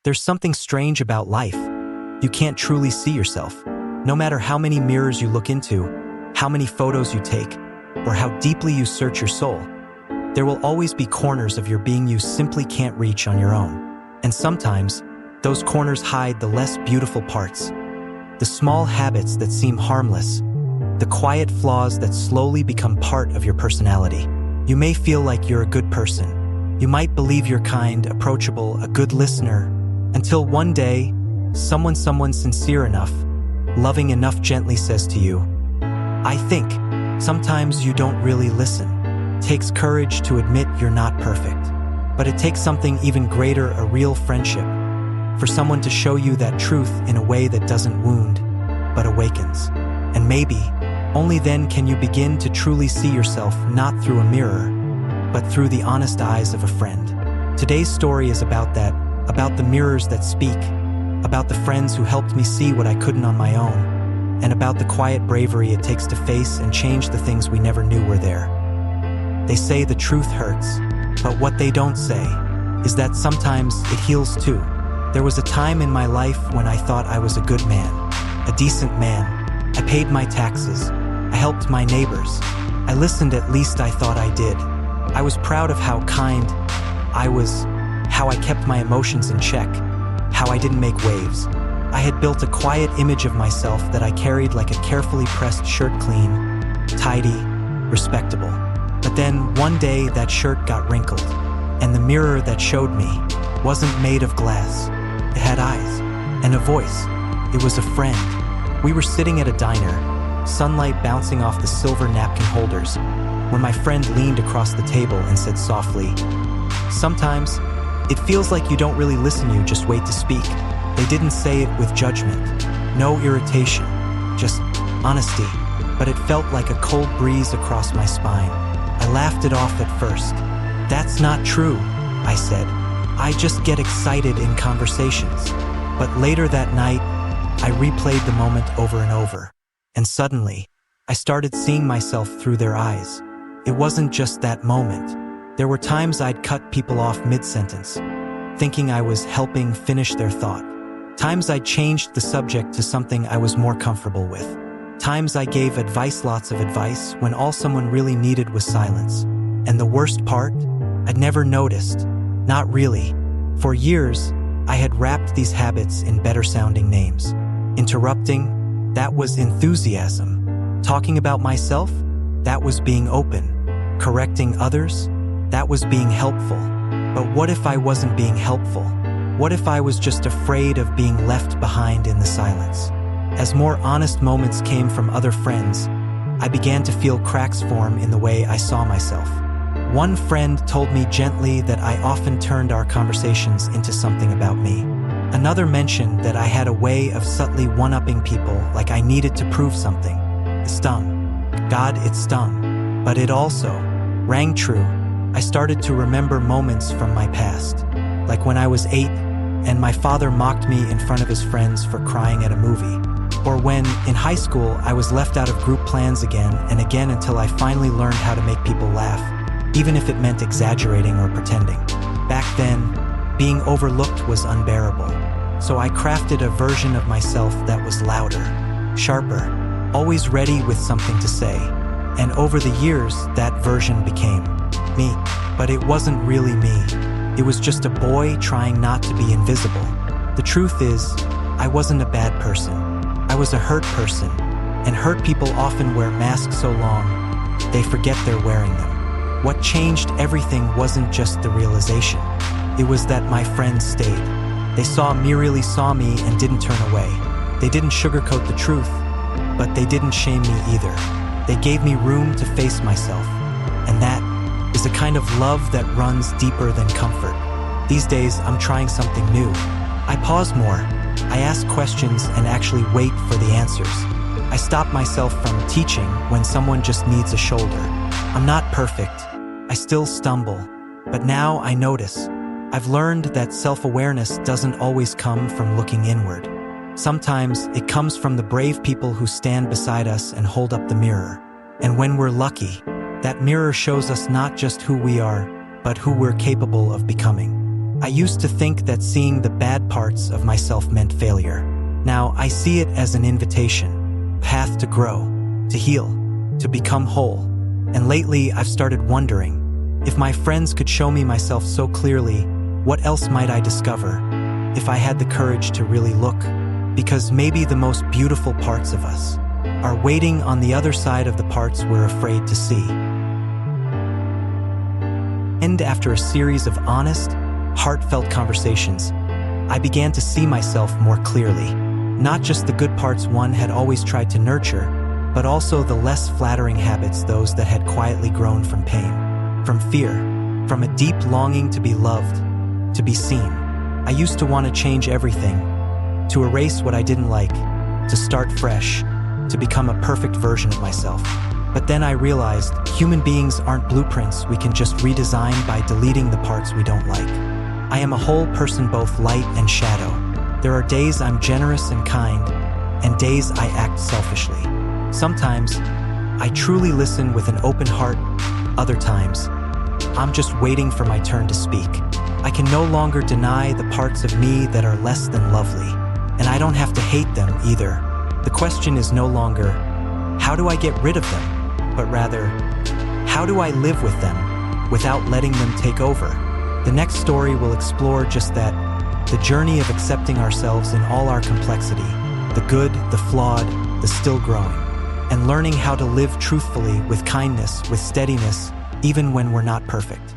There's something strange about life. You can't truly see yourself. No matter how many mirrors you look into, how many photos you take, or how deeply you search your soul, there will always be corners of your being you simply can't reach on your own. And sometimes, those corners hide the less beautiful parts, the small habits that seem harmless, the quiet flaws that slowly become part of your personality. You may feel like you're a good person. You might believe you're kind, approachable, a good listener, until one day, someone sincere enough, loving enough gently says to you, I think. Sometimes you don't really listen. It takes courage to admit you're not perfect. But it takes something even greater, a real friendship, for someone to show you that truth in a way that doesn't wound, but awakens. And maybe, only then can you begin to truly see yourself not through a mirror, but through the honest eyes of a friend. Today's story is about that, about the mirrors that speak, about the friends who helped me see what I couldn't on my own, and about the quiet bravery it takes to face and change the things we never knew were there. They say the truth hurts, but what they don't say is that sometimes it heals too. There was a time in my life when I thought I was a good man, a decent man. I paid my taxes. I helped my neighbors. I listened, at least I thought I did. I was proud of how kind I was, how I kept my emotions in check, how I didn't make waves. I had built a quiet image of myself that I carried like a carefully pressed shirt, clean, tidy, respectable. But then one day that shirt got wrinkled, and the mirror that showed me wasn't made of glass. It had eyes and a voice. It was a friend. We were sitting at a diner, sunlight bouncing off the silver napkin holders, when my friend leaned across the table and said softly, sometimes it feels like you don't really listen, you just wait to speak. They didn't say it with judgment, no irritation, just honesty, but it felt like a cold breeze across my spine. I laughed it off at first. That's not true, I said. I just get excited in conversations. But later that night, I replayed the moment over and over. And suddenly, I started seeing myself through their eyes. It wasn't just that moment. There were times I'd cut people off mid-sentence, thinking I was helping finish their thought. Times I changed the subject to something I was more comfortable with. Times I gave advice, lots of advice, when all someone really needed was silence. And the worst part? I'd never noticed. Not really. For years, I had wrapped these habits in better-sounding names. Interrupting, that was enthusiasm. Talking about myself, that was being open. Correcting others, that was being helpful. But what if I wasn't being helpful? What if I was just afraid of being left behind in the silence? As more honest moments came from other friends, I began to feel cracks form in the way I saw myself. One friend told me gently that I often turned our conversations into something about me. Another mentioned that I had a way of subtly one-upping people, like I needed to prove something. It stung. God, it stung. But it also rang true. I started to remember moments from my past, like when I was 8 and my father mocked me in front of his friends for crying at a movie. Or when, in high school, I was left out of group plans again and again until I finally learned how to make people laugh, even if it meant exaggerating or pretending. Back then, being overlooked was unbearable. So I crafted a version of myself that was louder, sharper, always ready with something to say. And over the years, that version became me. But it wasn't really me. It was just a boy trying not to be invisible. The truth is, I wasn't a bad person. I was a hurt person. And hurt people often wear masks so long, they forget they're wearing them. What changed everything wasn't just the realization. It was that my friends stayed. They really saw me and didn't turn away. They didn't sugarcoat the truth, but they didn't shame me either. They gave me room to face myself. And that is a kind of love that runs deeper than comfort. These days, I'm trying something new. I pause more. I ask questions and actually wait for the answers. I stop myself from teaching when someone just needs a shoulder. I'm not perfect. I still stumble. But now I notice. I've learned that self-awareness doesn't always come from looking inward. Sometimes it comes from the brave people who stand beside us and hold up the mirror. And when we're lucky, that mirror shows us not just who we are, but who we're capable of becoming. I used to think that seeing the bad parts of myself meant failure. Now I see it as an invitation, a path to grow, to heal, to become whole. And lately I've started wondering, if my friends could show me myself so clearly, what else might I discover if I had the courage to really look? Because maybe the most beautiful parts of us are waiting on the other side of the parts we're afraid to see. And after a series of honest, heartfelt conversations, I began to see myself more clearly. Not just the good parts one had always tried to nurture, but also the less flattering habits, those that had quietly grown from pain, from fear, from a deep longing to be loved, to be seen. I used to want to change everything, to erase what I didn't like, to start fresh, to become a perfect version of myself. But then I realized human beings aren't blueprints we can just redesign by deleting the parts we don't like. I am a whole person, both light and shadow. There are days I'm generous and kind, and days I act selfishly. Sometimes I truly listen with an open heart. Other times I'm just waiting for my turn to speak. I can no longer deny the parts of me that are less than lovely, and I don't have to hate them either. The question is no longer, how do I get rid of them? But rather, how do I live with them without letting them take over? The next story will explore just that, the journey of accepting ourselves in all our complexity, the good, the flawed, the still growing, and learning how to live truthfully, with kindness, with steadiness, even when we're not perfect.